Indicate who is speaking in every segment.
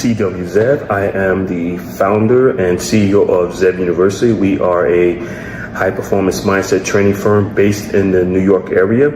Speaker 1: C.W. Zev. I am the founder and CEO of Zev University. We are a high-performance mindset training firm based in the New York area.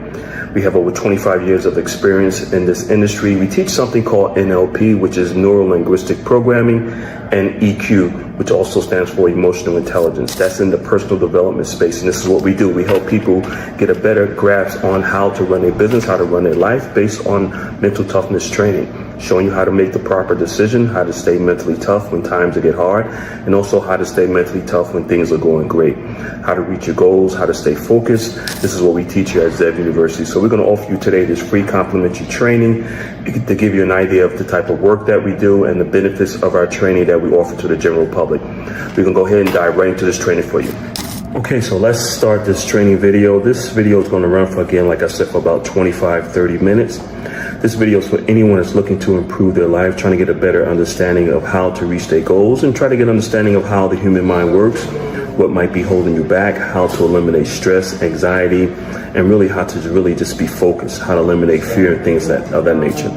Speaker 1: We have over 25 years of experience in this industry. We teach something called NLP, which is Neuro-Linguistic Programming, and EQ, which also stands for Emotional Intelligence. That's in the personal development space, and this is what we do. We help people get a better grasp on how to run a business, how to run their life based on mental toughness training, showing you how to make the proper decision, how to stay mentally tough when times get hard, and also how to stay mentally tough when things are going great, how to reach your goals, how to stay focused. This is what we teach here at Zev University. So we're going to offer you today this free complimentary training to give you an idea of the type of work that we do and the benefits of our training that we offer to the general public. We're going to go ahead and dive right into this training for you. Okay, so let's start this training video. This video is going to run for, again, like I said, for about 25-30 minutes. This video is for anyone that's looking to improve their life, trying to get a better understanding of how to reach their goals, and try to get an understanding of how the human mind works, what might be holding you back, how to eliminate stress, anxiety, and really how to really just be focused, how to eliminate fear and things of that nature.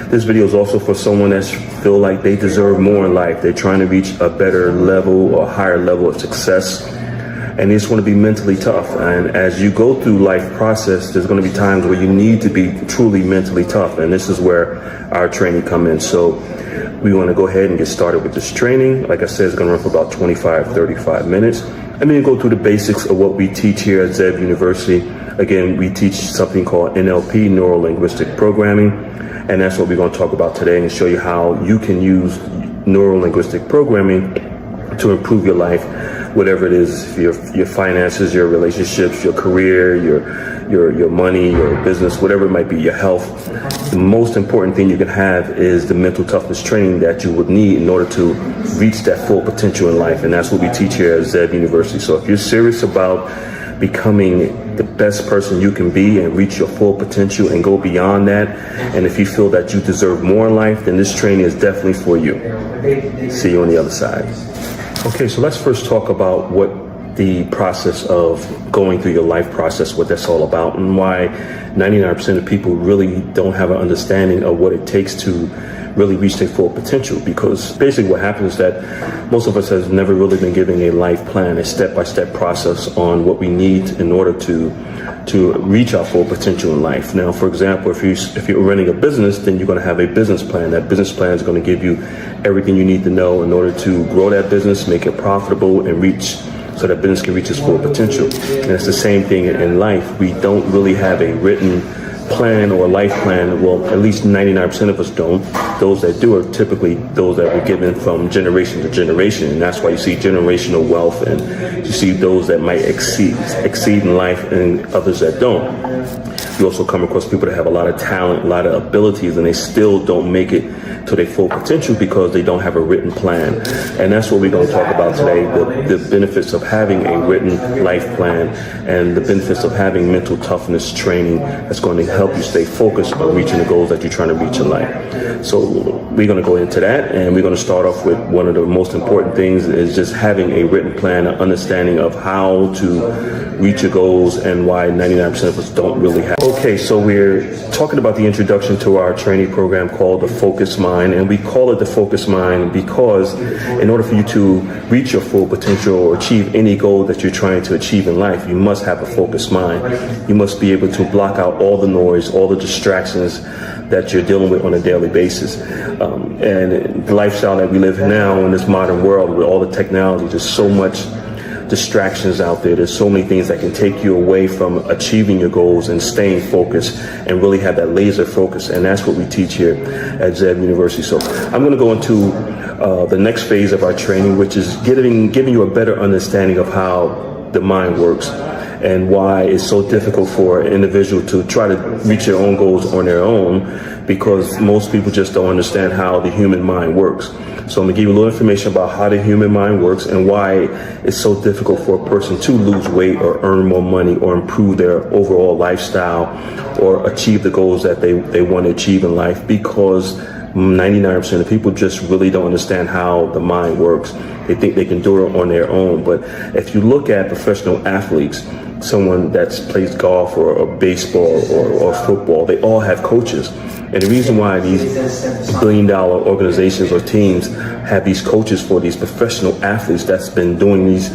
Speaker 1: This video is also for someone that feel like they deserve more in life. They're trying to reach a better level or higher level of success, and they just want to be mentally tough. And as you go through life process, there's going to be times where you need to be truly mentally tough, and this is where our training come in. So we want to go ahead and get started with this training. Like I said, it's going to run for about 25-35 minutes. I'm going to go through the basics of what we teach here at Zev University. Again, we teach something called NLP, Neuro-Linguistic Programming, and that's what we're going to talk about today and show you how you can use Neuro-Linguistic Programming to improve your life, whatever it is, your finances, your relationships, your career, your money, your business, whatever it might be, your health. The most important thing you can have is the mental toughness training that you would need in order to reach that full potential in life. And that's what we teach here at Zev University. So if you're serious about becoming the best person you can be and reach your full potential and go beyond that, and if you feel that you deserve more in life, then this training is definitely for you. See you on the other side. Okay, so let's first talk about what the process of going through your life process, what that's all about, and why 99% of people really don't have an understanding of what it takes to really reach their full potential. Because basically what happens is that most of us has never really been given a life plan, a step-by-step process on what we need in order to reach our full potential in life. Now, for example, if you're running a business, then you're going to have a business plan. That business plan is going to give you everything you need to know in order to grow that business, make it profitable, and so that business can reach its full potential. And it's the same thing in life. We don't really have a written plan or life plan. Well, at least 99% of us don't. Those that do are typically those that were given from generation to generation, and that's why you see generational wealth, and you see those that might exceed in life and others that don't. You also come across people that have a lot of talent, a lot of abilities, and they still don't make it to their full potential because they don't have a written plan. And that's what we're going to talk about today, the benefits of having a written life plan and the benefits of having mental toughness training that's going to help you stay focused on reaching the goals that you're trying to reach in life. So we're going to go into that, and we're going to start off with one of the most important things is just having a written plan, an understanding of how to reach your goals and why 99% of us don't really have. Okay, so we're talking about the introduction to our training program called the Focus Mind, and we call it the Focus Mind because in order for you to reach your full potential or achieve any goal that you're trying to achieve in life, you must have a focused mind. You must be able to block out all the noise, all the distractions that you're dealing with on a daily basis. And the lifestyle that we live in now in this modern world with all the technology, there's so much distractions out there. There's so many things that can take you away from achieving your goals and staying focused and really have that laser focus. And that's what we teach here at Zev University. So I'm going to go into the next phase of our training, which is giving you a better understanding of how the mind works and why it's so difficult for an individual to try to reach their own goals on their own, because most people just don't understand how the human mind works. So I'm going to give you a little information about how the human mind works and why it's so difficult for a person to lose weight or earn more money or improve their overall lifestyle or achieve the goals that they want to achieve in life, because 99% of people just really don't understand how the mind works. They think they can do it on their own. But if you look at professional athletes, someone that plays golf or baseball or football, they all have coaches. And the reason why these billion-dollar organizations or teams have these coaches for these professional athletes that's been doing these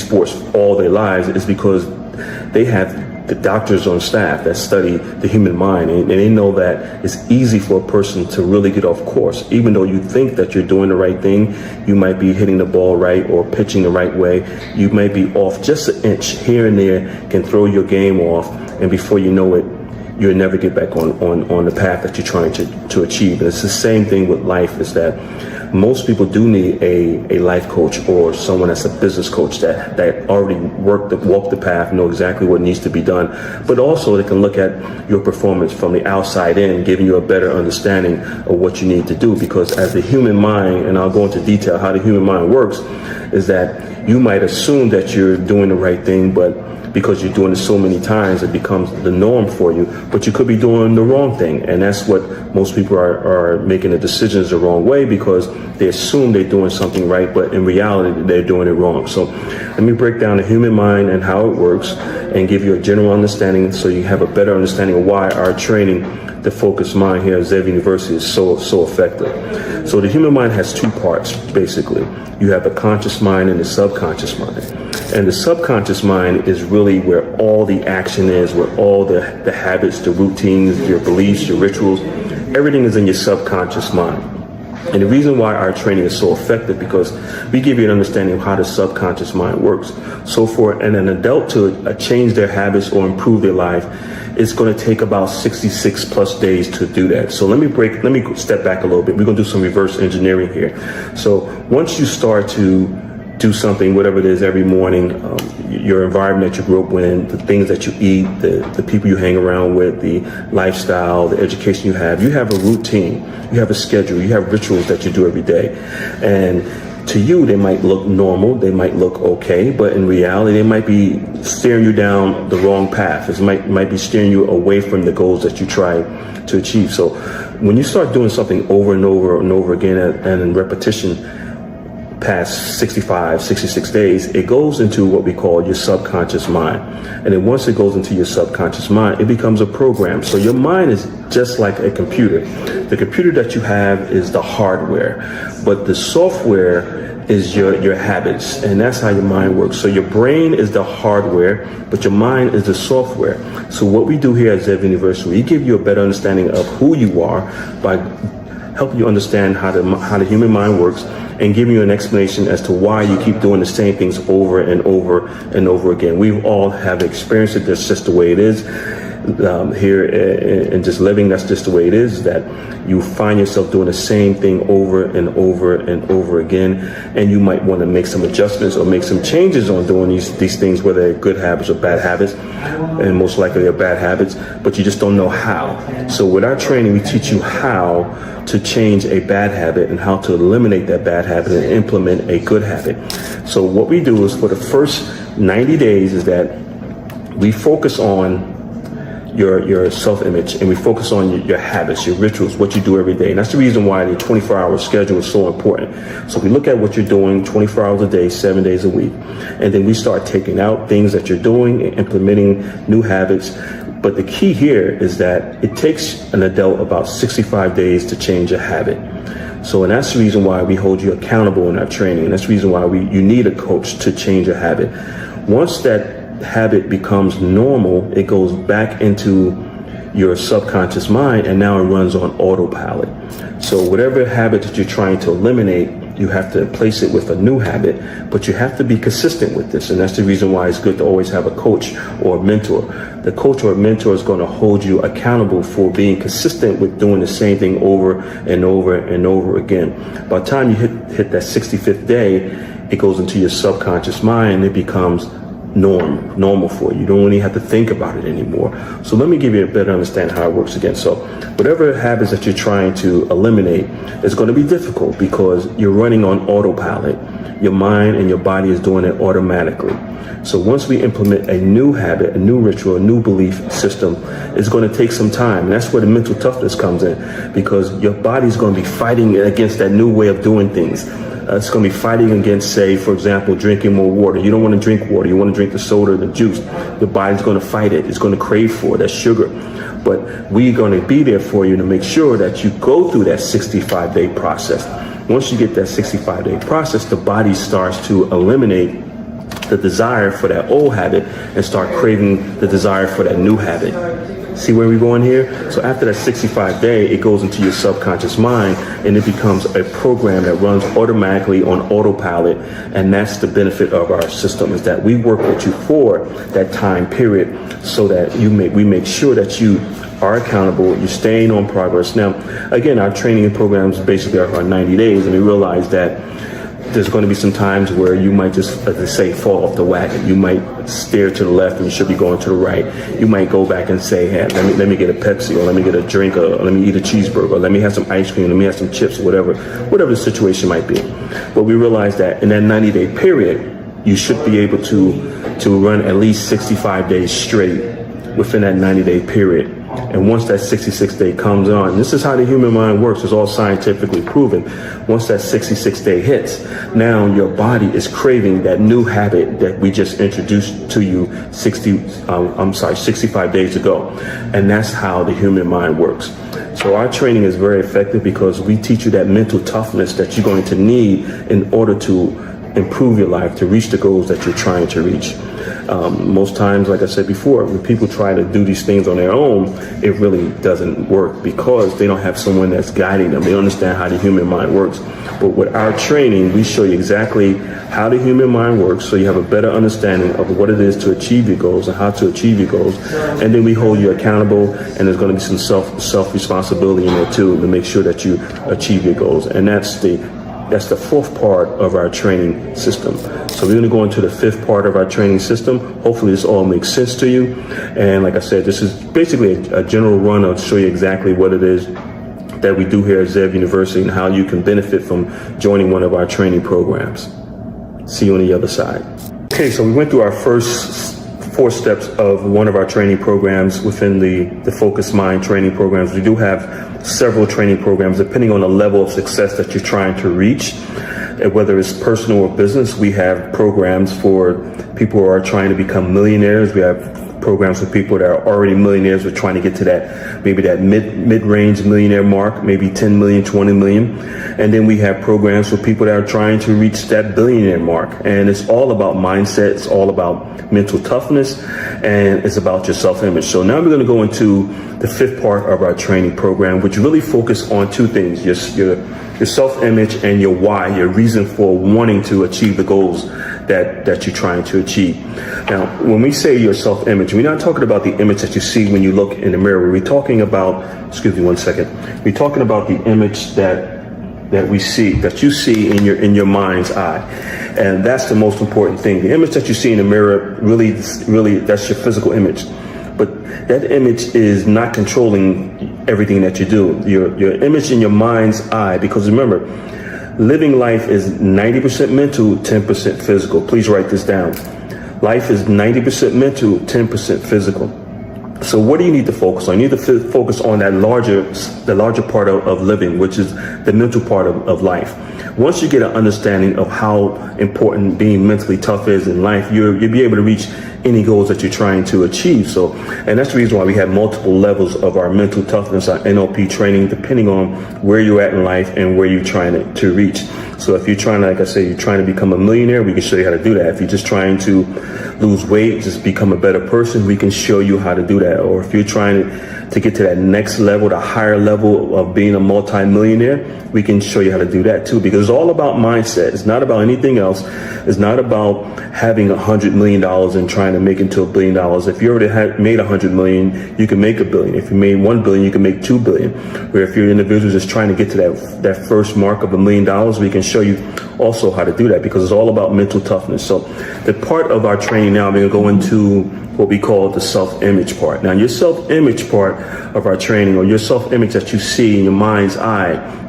Speaker 1: sports all their lives is because they have the doctors on staff that study the human mind, and they know that it's easy for a person to really get off course. Even though you think that you're doing the right thing, you might be hitting the ball right or pitching the right way, you might be off just an inch here and there, can throw your game off, and before you know it, you'll never get back on the path that you're trying to achieve. And it's the same thing with life, is that most people do need a life coach or someone that's a business coach that already walked the path, know exactly what needs to be done. But also they can look at your performance from the outside in, giving you a better understanding of what you need to do. Because as the human mind, and I'll go into detail how the human mind works, is that you might assume that you're doing the right thing, but because you're doing it so many times, it becomes the norm for you, but you could be doing the wrong thing. And that's what most people are making the decisions the wrong way, because they assume they're doing something right, but in reality, they're doing it wrong. So let me break down the human mind and how it works and give you a general understanding so you have a better understanding of why our training, the focused mind here at Zev University, is so effective. So the human mind has two parts, basically. You have the conscious mind and the subconscious mind. And the subconscious mind is really where all the action is, where all the habits, the routines, your beliefs, your rituals, everything is in your subconscious mind. And the reason why our training is so effective, because we give you an understanding of how the subconscious mind works. So for an adult to change their habits or improve their life, it's going to take about 66 plus days to do that. So let me step back a little bit. We're going to do some reverse engineering here. So once you start to do something, whatever it is, every morning, your environment that you grew up in, the things that you eat, the people you hang around with, the lifestyle, the education you have a routine, you have a schedule, you have rituals that you do every day. And to you, they might look normal, they might look okay, but in reality, they might be steering you down the wrong path. It might be steering you away from the goals that you try to achieve. So when you start doing something over and over and over again and in repetition, past 65, 66 days, it goes into what we call your subconscious mind. And then once it goes into your subconscious mind, it becomes a program. So your mind is just like a computer. The computer that you have is the hardware, but the software is your habits, and that's how your mind works. So your brain is the hardware, but your mind is the software. So what we do here at Zev University, we give you a better understanding of who you are by helping you understand how the human mind works, and giving you an explanation as to why you keep doing the same things over and over and over again. We all have experienced it. That's just the way it is. Here and just living, that's just the way it is, that you find yourself doing the same thing over and over and over again, and you might want to make some adjustments or make some changes on doing these things, whether they're good habits or bad habits, and most likely they're bad habits, but you just don't know how. So with our training, we teach you how to change a bad habit and how to eliminate that bad habit and implement a good habit. So what we do is, for the first 90 days, is that we focus on your self-image, and we focus on your habits, your rituals, what you do every day. And that's the reason why the 24-hour schedule is so important. So we look at what you're doing 24 hours a day, 7 days a week, and then we start taking out things that you're doing and implementing new habits. But the key here is that it takes an adult about 65 days to change a habit. So, and that's the reason why we hold you accountable in our training. And that's the reason why you need a coach to change a habit. Once that habit becomes normal, it goes back into your subconscious mind, and now it runs on autopilot. So whatever habit that you're trying to eliminate, you have to replace it with a new habit, but you have to be consistent with this. And that's the reason why it's good to always have a coach or a mentor. The coach or mentor is going to hold you accountable for being consistent with doing the same thing over and over and over again. By the time you hit that 65th day, it goes into your subconscious mind, and it becomes normal for you. You don't really have to think about it anymore. So let me give you a better understanding how it works again. So whatever habits that you're trying to eliminate is going to be difficult, because you're running on autopilot. Your mind and your body is doing it automatically. So once we implement a new habit, a new ritual, a new belief system, it's going to take some time. And that's where the mental toughness comes in, because your body's going to be fighting against that new way of doing things. It's going to be fighting against, say, for example, drinking more water. You don't want to drink water. You want to drink the soda, the juice. The body's going to fight it. It's going to crave for it. That's sugar. But we're going to be there for you to make sure that you go through that 65-day process. Once you get that 65-day process, the body starts to eliminate the desire for that old habit and start craving the desire for that new habit. See where we're going here? So after that 65-day, it goes into your subconscious mind and it becomes a program that runs automatically on autopilot. And that's the benefit of our system, is that we work with you for that time period so that we make sure that you are accountable, you're staying on progress. Now, again, our training programs basically are 90 days, and we realize that there's going to be some times where you might just, as they say, fall off the wagon. You might steer to the left and you should be going to the right. You might go back and say, hey, let me get a Pepsi, or let me get a drink, or let me eat a cheeseburger, or let me have some ice cream, let me have some chips, or whatever the situation might be. But we realize that in that 90-day period, you should be able to run at least 65 days straight within that 90-day period. And once that 66th day comes on, this is how the human mind works. It's all scientifically proven. Once that 66th day hits, now your body is craving that new habit that we just introduced to you 65 days ago. And that's how the human mind works. So our training is very effective because we teach you that mental toughness that you're going to need in order to improve your life, to reach the goals that you're trying to reach. Most times, like I said before, when people try to do these things on their own, it really doesn't work because they don't have someone that's guiding them. They don't understand how the human mind works. But with our training, we show you exactly how the human mind works, so you have a better understanding of what it is to achieve your goals and how to achieve your goals. And then we hold you accountable, and there's going to be some self-responsibility in there too to make sure that you achieve your goals. And that's the fourth part of our training system. So we're going to go into the fifth part of our training system. Hopefully this all makes sense to you. And like I said, this is basically a general run to show you exactly what it is that we do here at Zev University and how you can benefit from joining one of our training programs. See you on the other side. Okay, so we went through our first 4 steps of one of our training programs within the Focused Mind training programs. We do have several training programs depending on the level of success that you're trying to reach. Whether it's personal or business, we have programs for people who are trying to become millionaires. We have programs for people that are already millionaires. We're trying to get to that, maybe that mid-range millionaire mark, maybe 10 million, 20 million. And then we have programs for people that are trying to reach that billionaire mark. And it's all about mindset. It's all about mental toughness, and it's about your self-image. So now we're going to go into the fifth part of our training program, which really focus on 2 things, your self-image and your why, your reason for wanting to achieve the goals that you're trying to achieve. Now, when we say your self-image, we're not talking about the image that you see when you look in the mirror. We're talking about, excuse me one second, we're talking about the image that we see, that you see in your mind's eye. And that's the most important thing. The image that you see in the mirror, really, that's your physical image. But that image is not controlling everything that you do. Your image in your mind's eye, because remember, living life is 90% mental, 10% physical. Please write this down. Life is 90% mental, 10% physical. So what do you need to focus on? You need to focus on the larger part of living, which is the mental part of life. Once you get an understanding of how important being mentally tough is in life, you'll be able to reach any goals that you're trying to achieve. So, and that's the reason why we have multiple levels of our mental toughness, our NLP training, depending on where you're at in life and where you're trying to reach. So if you're trying to, like I say, you're trying to become a millionaire, we can show you how to do that. If you're just trying to lose weight, just become a better person, we can show you how to do that. Or if you're trying to get to that next level, the higher level of being a multi-millionaire, we can show you how to do that too, because it's all about mindset. It's not about anything else. It's not about having $100 million and trying to make it to $1 billion. If you already made $100 million, you can make $1 billion. If you made $1 billion, you can make $2 billion. Where if you're an individual just trying to get to that first mark of $1 million, we can show you also how to do that, because it's all about mental toughness. So the part of our training now, we're going to go into what we call the self-image part. Now, your self-image part of our training, or your self-image that you see in your mind's eye,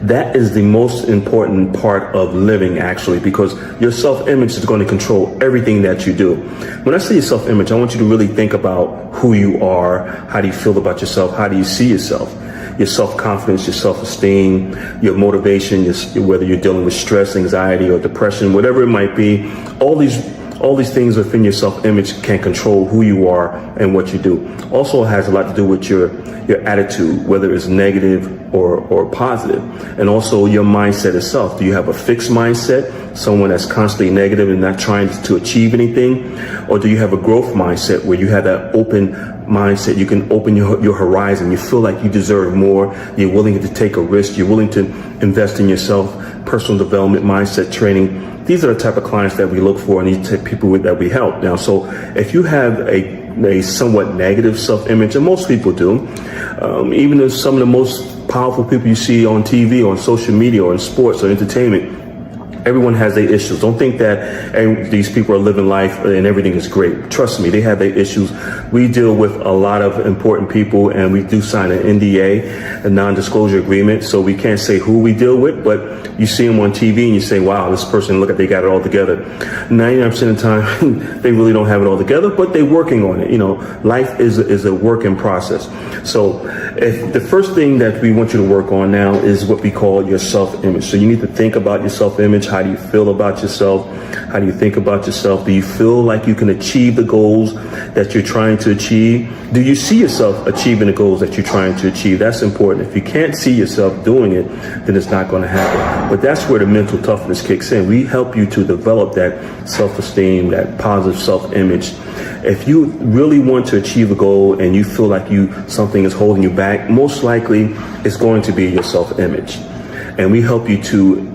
Speaker 1: that is the most important part of living, actually, because your self-image is going to control everything that you do. When I say your self-image, I want you to really think about who you are. How do you feel about yourself? How do you see yourself? your self-confidence, your self-esteem, your motivation, whether you're dealing with stress, anxiety, or depression, whatever it might be. All these things within your self-image can control who you are and what you do. Also has a lot to do with your attitude, whether it's negative or positive. And also your mindset itself. Do you have a fixed mindset, someone that's constantly negative and not trying to achieve anything? Or do you have a growth mindset where you have that open mindset? You can open your horizon. You feel like you deserve more. You're willing to take a risk. You're willing to invest in yourself. Personal development, mindset training. These are the type of clients that we look for and these type of people that we help. Now, so if you have a somewhat negative self-image, and most people do, even if some of the most powerful people you see on TV, on social media, or in sports or entertainment, everyone has their issues. Don't think that these people are living life and everything is great. Trust me, they have their issues. We deal with a lot of important people, and we do sign an NDA, a non-disclosure agreement, so we can't say who we deal with, but you see them on TV and you say, wow, this person, look at, they got it all together. 99% of the time, they really don't have it all together, but they're working on it. You know, life is a work in process. So if the first thing that we want you to work on now is what we call your self-image. So you need to think about your self-image. How do you feel about yourself? How do you think about yourself? Do you feel like you can achieve the goals that you're trying to achieve? Do you see yourself achieving the goals that you're trying to achieve? That's important. If you can't see yourself doing it, then it's not going to happen. But that's where the mental toughness kicks in. We help you to develop that self-esteem, that positive self-image. If you really want to achieve a goal and you feel like something is holding you back, most likely it's going to be your self-image. And we help you to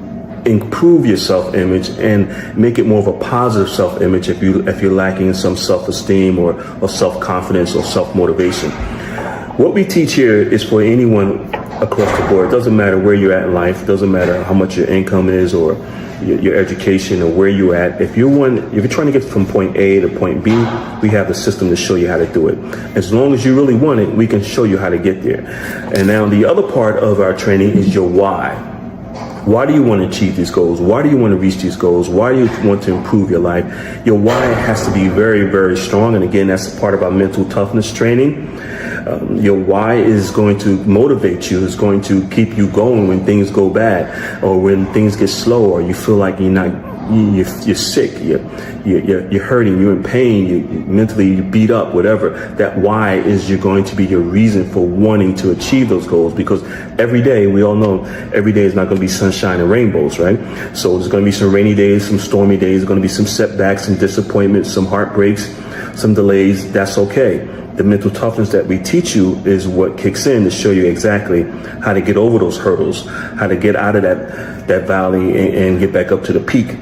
Speaker 1: improve your self-image and make it more of a positive self-image if you're lacking in some self-esteem or self-confidence or self-motivation. What we teach here is for anyone across the board. It doesn't matter where you're at in life. It doesn't matter how much your income is or your education or where you're at. If you're trying to get from point A to point B, we have the system to show you how to do it. As long as you really want it, we can show you how to get there. And now the other part of our training is your why. Why do you want to achieve these goals? Why do you want to reach these goals? Why do you want to improve your life? Your why has to be very, very strong. And again, that's part of our mental toughness training. Your why is going to motivate you. It's going to keep you going when things go bad or when things get slow or you feel like you're sick, you're hurting, you're in pain, you're mentally beat up, whatever. That why is going to be your reason for wanting to achieve those goals, because every day, we all know, every day is not going to be sunshine and rainbows, right? So there's going to be some rainy days, some stormy days, there's going to be some setbacks, some disappointments, some heartbreaks, some delays. That's okay. The mental toughness that we teach you is what kicks in to show you exactly how to get over those hurdles, how to get out of that valley and get back up to the peak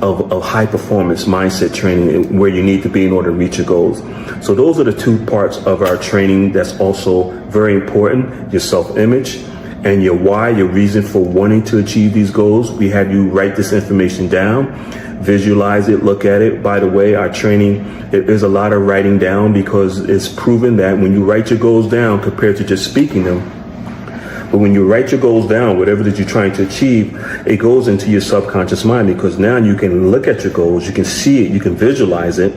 Speaker 1: of high performance mindset training where you need to be in order to reach your goals. So those are the two parts of our training that's also very important: your self-image and your why, your reason for wanting to achieve these goals. We have you write this information down, visualize it, look at it. By the way, our training, there's a lot of writing down because it's proven that when you write your goals down compared to just speaking them, but when you write your goals down, whatever that you're trying to achieve, it goes into your subconscious mind, because now you can look at your goals, you can see it, you can visualize it,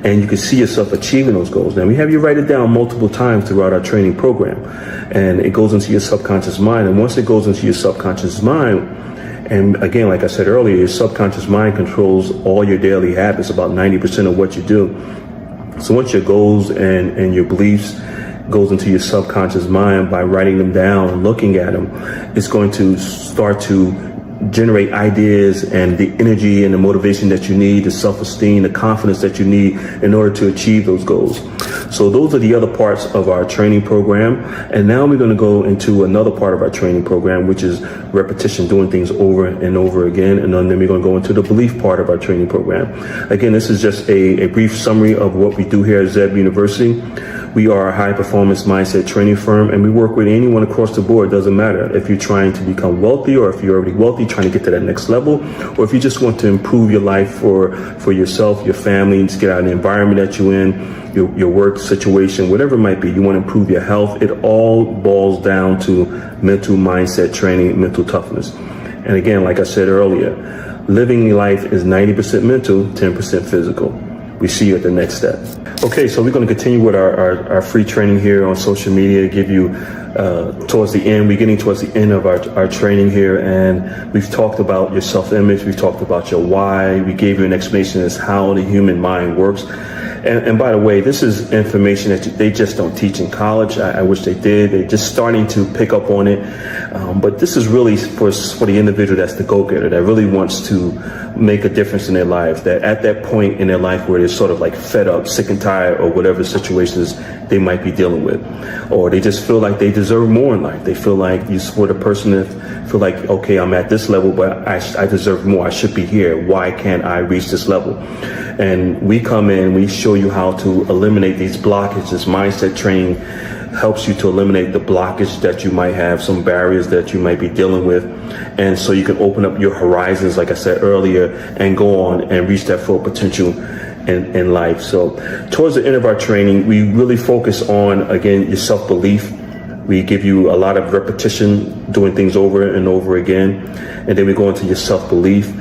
Speaker 1: and you can see yourself achieving those goals. Now, we have you write it down multiple times throughout our training program, and it goes into your subconscious mind. And once it goes into your subconscious mind, and again, like I said earlier, your subconscious mind controls all your daily habits, about 90% of what you do. So once your goals and your beliefs goes into your subconscious mind, by writing them down and looking at them, it's going to start to generate ideas and the energy and the motivation that you need, the self-esteem, the confidence that you need in order to achieve those goals. So those are the other parts of our training program. And now we're going to go into another part of our training program, which is repetition, doing things over and over again. And then we're going to go into the belief part of our training program. Again, this is just a brief summary of what we do here at Zeb University. We are a high-performance mindset training firm, and we work with anyone across the board. It doesn't matter if you're trying to become wealthy or if you're already wealthy, trying to get to that next level, or if you just want to improve your life for yourself, your family, and just get out of the environment that you're in, your work situation, whatever it might be. You want to improve your health. It all boils down to mental mindset training, mental toughness. And again, like I said earlier, living life is 90% mental, 10% physical. We see you at the next step. Okay, so we're going to continue with our free training here on social media, give you towards the end. We're getting towards the end of our training here, and we've talked about your self-image. We've talked about your why. We gave you an explanation as how the human mind works. And by the way, this is information that they just don't teach in college. I wish they did. They're just starting to pick up on it. But this is really for the individual that's the go-getter, that really wants to make a difference in their lives, that at that point in their life where they're sort of like fed up, sick and tired, or whatever situations they might be dealing with, or they just feel like they deserve more in life. They feel like you support a person that feel like, okay, I'm at this level, but I deserve more. I should be here. Why can't I reach this level? And we come in, we show you how to eliminate these blockages. Mindset training helps you to eliminate the blockage that you might have, some barriers that you might be dealing with. And so you can open up your horizons, like I said earlier, and go on and reach that full potential in life. So towards the end of our training, we really focus on, again, your self-belief. We give you a lot of repetition, doing things over and over again. And then we go into your self-belief.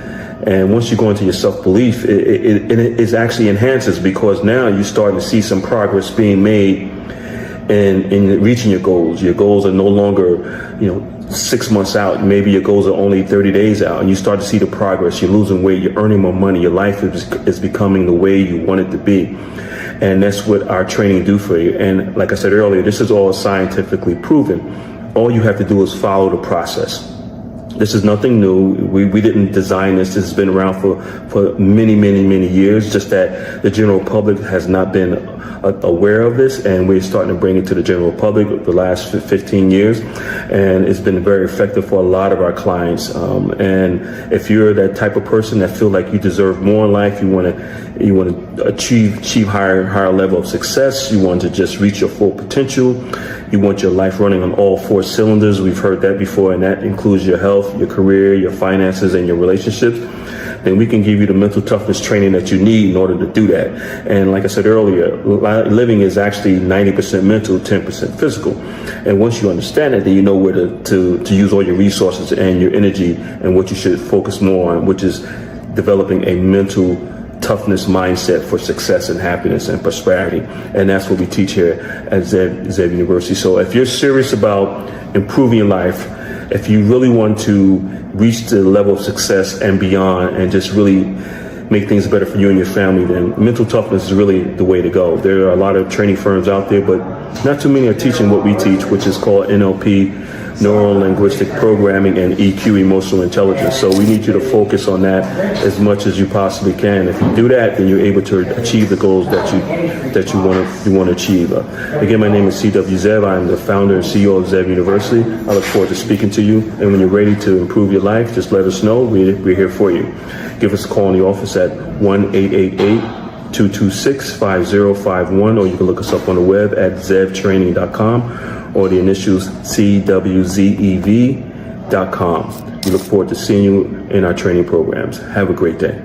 Speaker 1: And once you go into your self-belief, it actually enhances, because now you're starting to see some progress being made in reaching your goals. Your goals are no longer, 6 months out. Maybe your goals are only 30 days out, and you start to see the progress. You're losing weight, you're earning more money, your life is becoming the way you want it to be. And that's what our training do for you. And like I said earlier, this is all scientifically proven. All you have to do is follow the process. This is nothing new. We didn't design this. This has been around for many, many, many years, just that the general public has not been aware of this, and we're starting to bring it to the general public the last 15 years, and it's been very effective for a lot of our clients. And if you're that type of person that feel like you deserve more in life, you want to achieve higher level of success, you want to just reach your full potential, you want your life running on all 4 cylinders. We've heard that before, and that includes your health, your career, your finances, and your relationships. Then we can give you the mental toughness training that you need in order to do that. And like I said earlier, living is actually 90% mental, 10% physical. And once you understand that, then you know where to use all your resources and your energy, and what you should focus more on, which is developing a mental toughness mindset for success and happiness and prosperity. And that's what we teach here at Zev University. So if you're serious about improving your life, if you really want to reach the level of success and beyond, and just really make things better for you and your family, then mental toughness is really the way to go. There are a lot of training firms out there, but not too many are teaching what we teach, which is called NLP, Neuro-Linguistic Programming, and EQ, Emotional Intelligence. So we need you to focus on that as much as you possibly can. If you do that, then you're able to achieve the goals that you want to achieve. Again, my name is C.W. Zev. I'm the founder and CEO of Zev University. I look forward to speaking to you. And when you're ready to improve your life, just let us know. We're here for you. Give us a call in the office at 1-888-226-5051, or you can look us up on the web at zevtraining.com, or the initials CWZEV.com. We look forward to seeing you in our training programs. Have a great day.